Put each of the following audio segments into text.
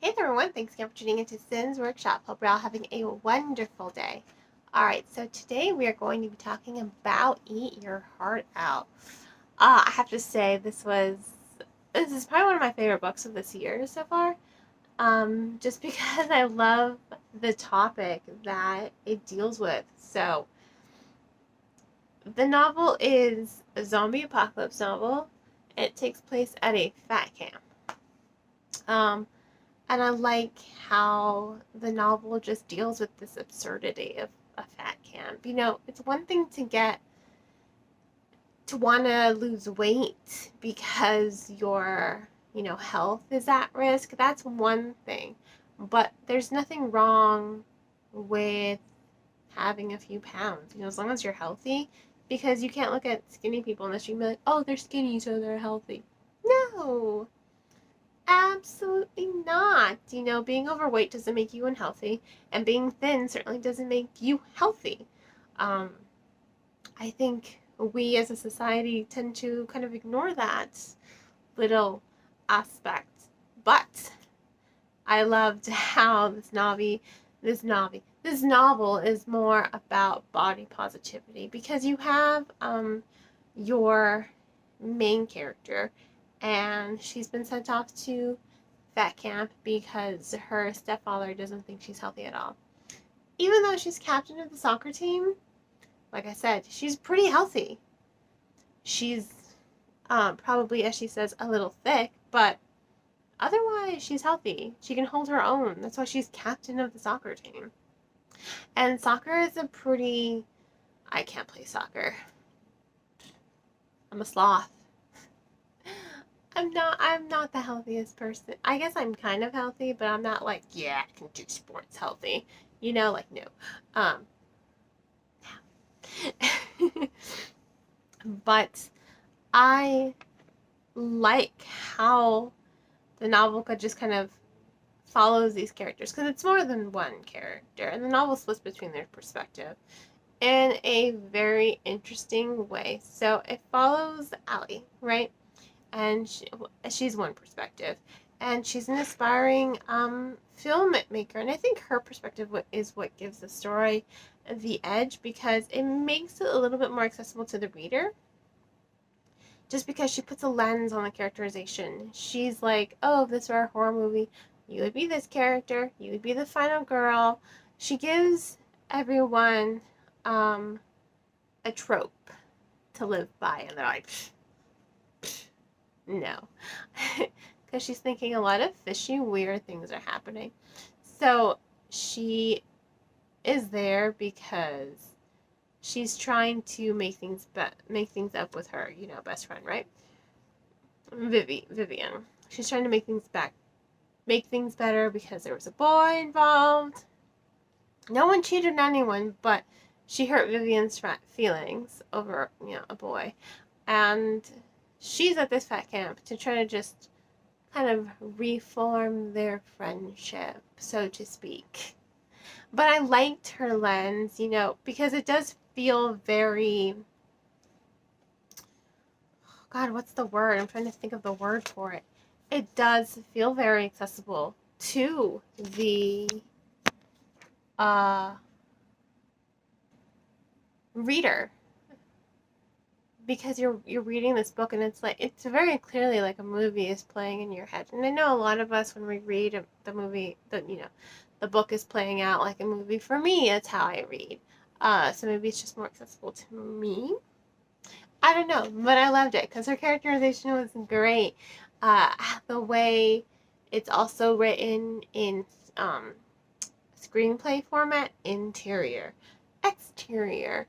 Hey there everyone, thanks again for tuning into Sin's Workshop. Hope you're all having a wonderful day. Alright, so today we are going to be talking about Eat Your Heart Out. I have to say this is probably one of my favorite books of this year so far. Just because I love the topic that it deals with. So the novel is a zombie apocalypse novel. It takes place at a fat camp. And I like how the novel just deals with this absurdity of a fat camp. It's one thing to want to lose weight because your, health is at risk. That's one thing. But there's nothing wrong with having a few pounds, as long as you're healthy. Because you can't look at skinny people in the street and be like, oh, they're skinny, so they're healthy. No, absolutely not. Being overweight doesn't make you unhealthy, and being thin certainly doesn't make you healthy. Um, I think we as a society tend to kind of ignore that little aspect. But I loved how this novel is more about body positivity because you have your main character, and she's been sent off to fat camp because her stepfather doesn't think she's healthy at all. Even though she's captain of the soccer team, like I said, she's pretty healthy. She's probably, as she says, a little thick, but otherwise she's healthy. She can hold her own. That's why she's captain of the soccer team. And soccer is I can't play soccer. I'm a sloth. I'm not the healthiest person. I guess I'm kind of healthy, but I'm not like, yeah, I can do sports healthy. No. No. But I like how the novel could just kind of follows these characters because it's more than one character, and the novel splits between their perspective in a very interesting way. So it follows Allie, right? And she's one perspective, and she's an aspiring filmmaker, and I think her perspective is what gives the story the edge because it makes it a little bit more accessible to the reader. Just because she puts a lens on the characterization. She's like, oh, if this were a horror movie, you would be this character, you would be the final girl. She gives everyone a trope to live by, and they're like, no. Because she's thinking a lot of fishy, weird things are happening. So she is there because she's trying to make things up with her, best friend, right? Vivian. She's trying to make things better because there was a boy involved. No one cheated on anyone, but she hurt Vivian's feelings over, a boy. And she's at this fat camp to try to just kind of reform their friendship, so to speak. But I liked her lens, because it does feel very... God, what's the word? I'm trying to think of the word for it. It does feel very accessible to the reader, because you're reading this book and it's very clearly like a movie is playing in your head. And I know a lot of us, when we read the movie, the book is playing out like a movie. For me, that's how I read. So maybe it's just more accessible to me. I don't know, but I loved it because her characterization was great. The way it's also written in screenplay format, interior, exterior.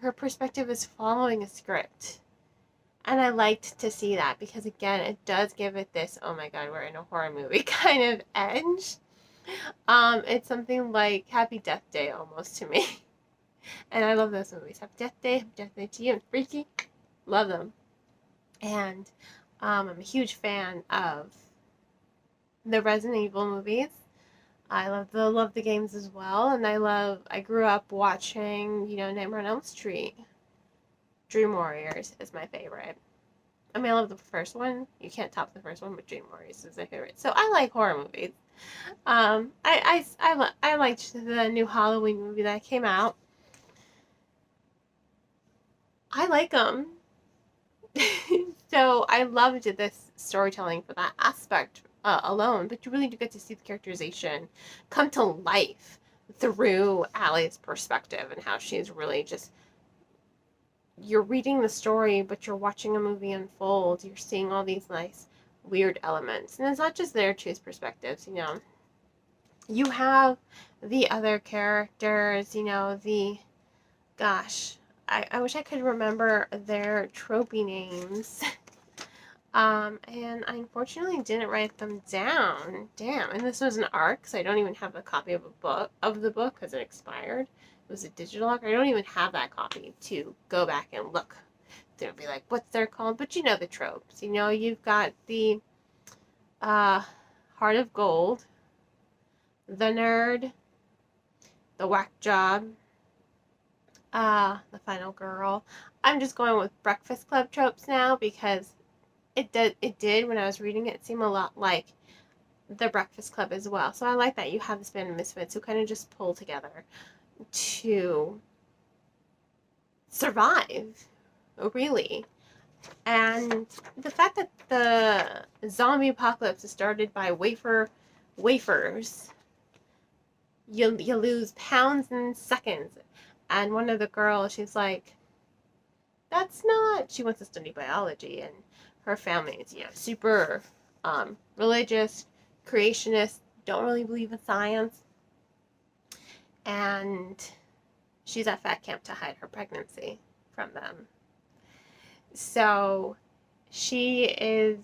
Her perspective is following a script. And I liked to see that because, again, it does give it this, oh my god, we're in a horror movie kind of edge. It's something like Happy Death Day almost to me. And I love those movies. Happy Death Day to You, and Freaky. Love them. And I'm a huge fan of the Resident Evil movies. I love the games as well, and I grew up watching, Nightmare on Elm Street. Dream Warriors is my favorite. I mean, I love the first one. You can't top the first one, but Dream Warriors is my favorite. So I like horror movies. I liked the new Halloween movie that came out. I like them. So I loved this storytelling for that aspect alone, but you really do get to see the characterization come to life through Allie's perspective and how she's really just, you're reading the story, but you're watching a movie unfold. You're seeing all these nice, weird elements. And it's not just their two perspectives, you know. You have the other characters, you know, gosh, I wish I could remember their tropey names. And I unfortunately didn't write them down. Damn, and this was an ARC, so I don't even have a copy of the book because it expired. It was a digital ARC. I don't even have that copy to go back and look. They'll be like, what's they're called? But you know the tropes. You know, you've got the Heart of Gold, the nerd, the whack job, the final girl. I'm just going with Breakfast Club tropes now because it did when I was reading it seem a lot like the Breakfast Club as well. So I like that you have this band of misfits who kind of just pull together to survive, really. And the fact that the zombie apocalypse is started by wafers, you lose pounds in seconds. And one of the girls, she's like, that's not, she wants to study biology, and her family is, you know, super religious, creationist, don't really believe in science. And she's at fat camp to hide her pregnancy from them. So she is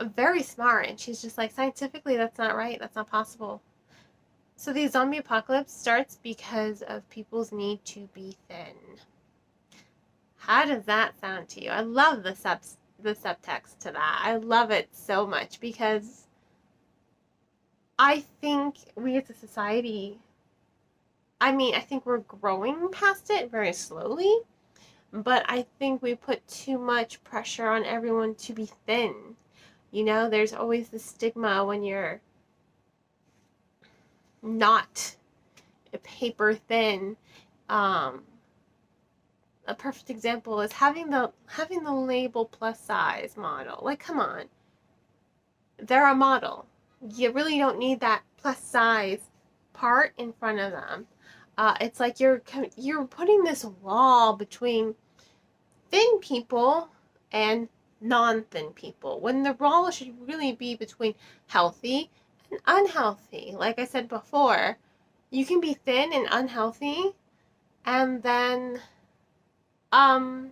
very smart, and she's just like, scientifically, that's not right. That's not possible. So the zombie apocalypse starts because of people's need to be thin. How does that sound to you? I love the subtext to that. I love it so much because I think we as a society, I mean, I think we're growing past it very slowly, but I think we put too much pressure on everyone to be thin. You know, there's always the stigma when you're not paper thin. A perfect example is having the label plus size model. Like, come on, they're a model. You really don't need that plus size part in front of them. It's like you're putting this wall between thin people and non-thin people, when the wall should really be between healthy and unhealthy. Like I said before, you can be thin and unhealthy, and then a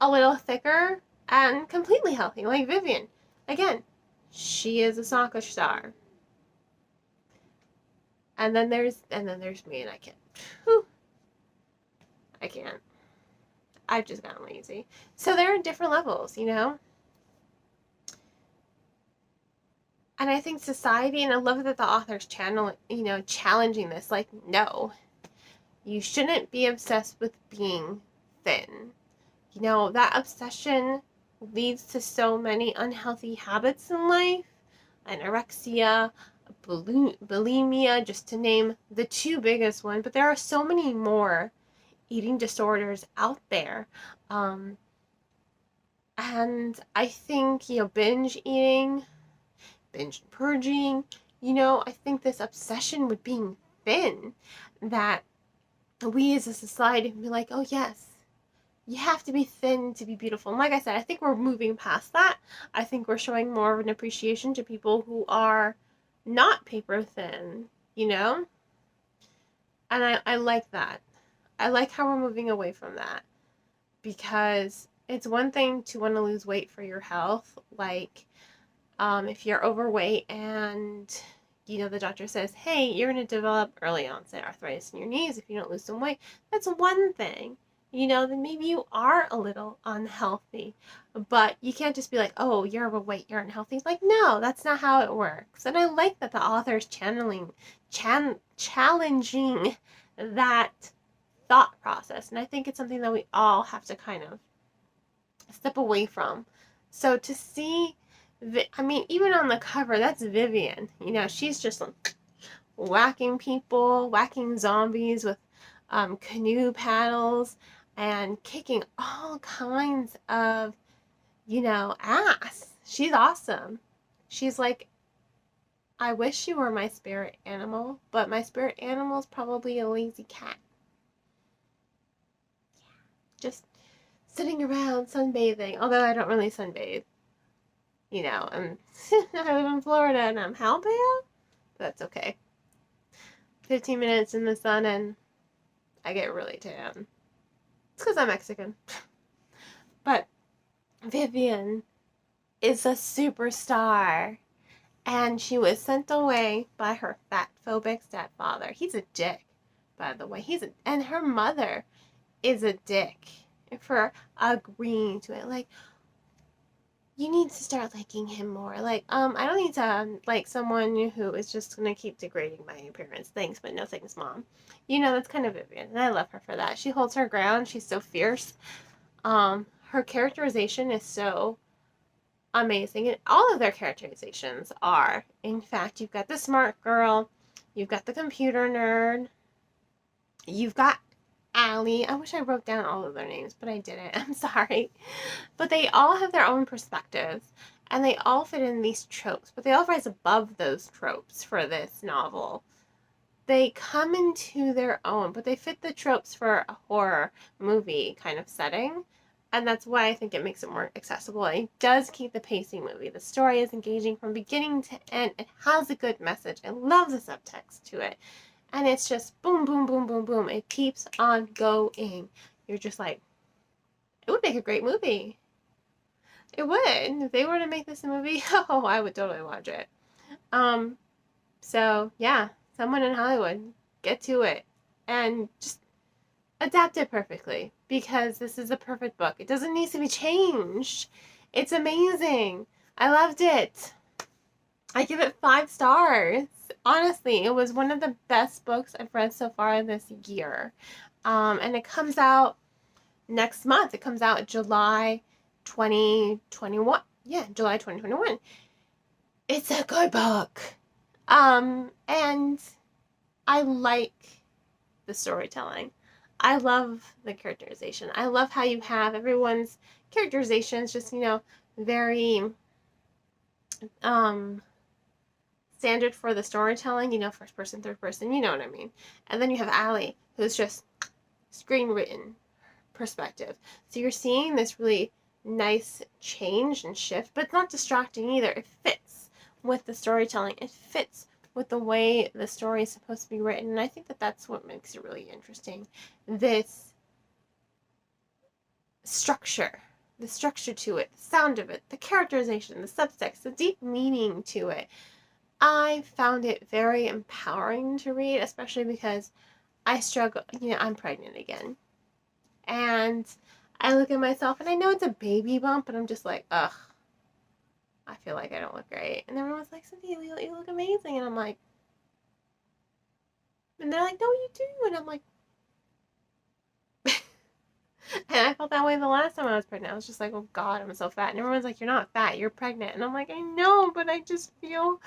little thicker and completely healthy, like Vivian. Again, she is a soccer star. And then there's me, and I can't. Whew, I can't. I've just gotten lazy. So there are different levels, you know? And I think society, and I love that the author's challenging this, like, no, you shouldn't be obsessed with being thin. You know, that obsession leads to so many unhealthy habits in life. Anorexia, bulimia, just to name the two biggest ones. But there are so many more eating disorders out there. And I think, you know, binge eating, binge purging, you know, I think this obsession with being thin, that we as a society can be like, oh yes, you have to be thin to be beautiful. And like I said, I think we're moving past that. I think we're showing more of an appreciation to people who are not paper thin, you know? And I like that. I like how we're moving away from that, because it's one thing to want to lose weight for your health. Like, if you're overweight and, you know, the doctor says, hey, you're going to develop early onset arthritis in your knees if you don't lose some weight. That's one thing. You know, then maybe you are a little unhealthy. But you can't just be like, oh, you're overweight, you're unhealthy. Like, no, that's not how it works. And I like that the author is challenging that thought process. And I think it's something that we all have to kind of step away from. So to see, I mean, even on the cover, that's Vivian. You know, she's just whacking people, whacking zombies with canoe paddles and kicking all kinds of, you know, ass. She's awesome. She's like, I wish you were my spirit animal, but my spirit animal is probably a lazy cat. Just sitting around sunbathing, although I don't really sunbathe. You know, and I live in Florida and I'm how pale? That's okay. 15 minutes in the sun and I get really tan. It's because I'm Mexican. But Vivian is a superstar. And she was sent away by her fat-phobic stepfather. He's a dick, by the way. And her mother is a dick for agreeing to it. Like, you need to start liking him more. Like, I don't need to like someone who is just gonna keep degrading my appearance. Thanks, but no thanks, Mom. You know, that's kind of Vivian, and I love her for that. She holds her ground. She's so fierce. Her characterization is so amazing, and all of their characterizations are. In fact, you've got the smart girl, you've got the computer nerd, you've got Allie. I wish I wrote down all of their names, but I didn't. I'm sorry. But they all have their own perspectives, and they all fit in these tropes, but they all rise above those tropes for this novel. They come into their own, but they fit the tropes for a horror movie kind of setting. And that's why I think it makes it more accessible. It does keep the pacing movie. The story is engaging from beginning to end. It has a good message. I love the subtext to it. And it's just boom, boom, boom, boom, boom. It keeps on going. You're just like, it would make a great movie. It would. If they were to make this a movie, oh, I would totally watch it. So yeah, someone in Hollywood, get to it. And just adapt it perfectly, because this is a perfect book. It doesn't need to be changed. It's amazing. I loved it. I give it 5 stars. Honestly, it was one of the best books I've read so far this year. And it comes out next month. It comes out July 2021. Yeah, July 2021. It's a good book. And I like the storytelling. I love the characterization. I love how you have everyone's characterizations just, you know, very standard for the storytelling, you know, first person, third person, you know what I mean. And then you have Allie, who's just screen written perspective. So you're seeing this really nice change and shift, but it's not distracting either. It fits with the storytelling. It fits with the way the story is supposed to be written. And I think that that's what makes it really interesting. This structure, the structure to it, the sound of it, the characterization, the subtext, the deep meaning to it. I found it very empowering to read, especially because I struggle, you know, I'm pregnant again. And I look at myself and I know it's a baby bump, but I'm just like, ugh, I feel like I don't look great. And everyone's like, Cynthia, you look amazing. And I'm like, and they're like, no, you do. And I'm like, and I felt that way the last time I was pregnant. I was just like, oh God, I'm so fat. And everyone's like, you're not fat, you're pregnant. And I'm like, I know, but I just feel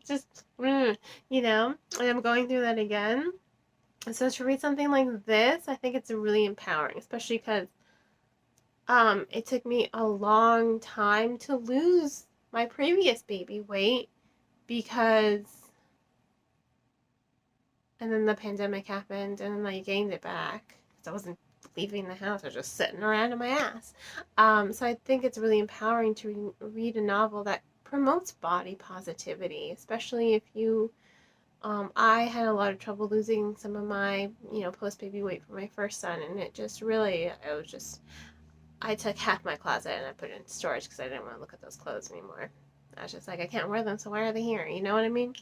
just, you know, and I'm going through that again. So to read something like this, I think it's really empowering, especially because it took me a long time to lose my previous baby weight because, and then the pandemic happened and then I gained it back because I wasn't leaving the house. I was just sitting around in my ass. So I think it's really empowering to read a novel that promotes body positivity, especially if you, I had a lot of trouble losing some of my, you know, post-baby weight for my first son, and it just really, it was just, I took half my closet and I put it in storage because I didn't want to look at those clothes anymore. I was just like, I can't wear them, so why are they here? You know what I mean?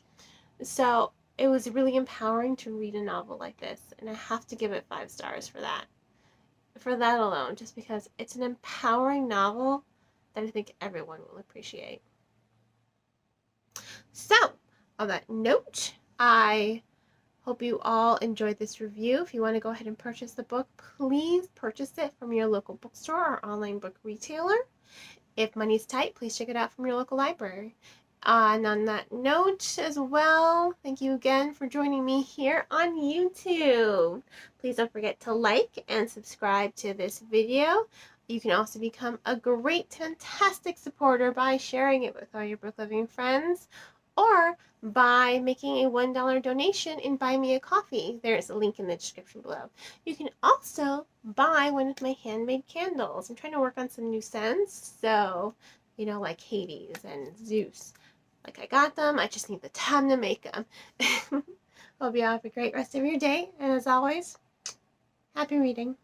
So it was really empowering to read a novel like this, and I have to give it 5 stars for that. For that alone, just because it's an empowering novel that I think everyone will appreciate. So, on that note, I Hope you all enjoyed this review. If you want to go ahead and purchase the book, please purchase it from your local bookstore or online book retailer. If money's tight, please check it out from your local library. And on that note as well, thank you again for joining me here on YouTube. Please don't forget to like and subscribe to this video. You can also become a great, fantastic supporter by sharing it with all your book loving friends, or by making a $1 donation and buy me a coffee. There is a link in the description below. You can also buy one of my handmade candles. I'm trying to work on some new scents, so, like Hades and Zeus. Like, I got them, I just need the time to make them. Hope you have a great rest of your day, and as always, happy reading.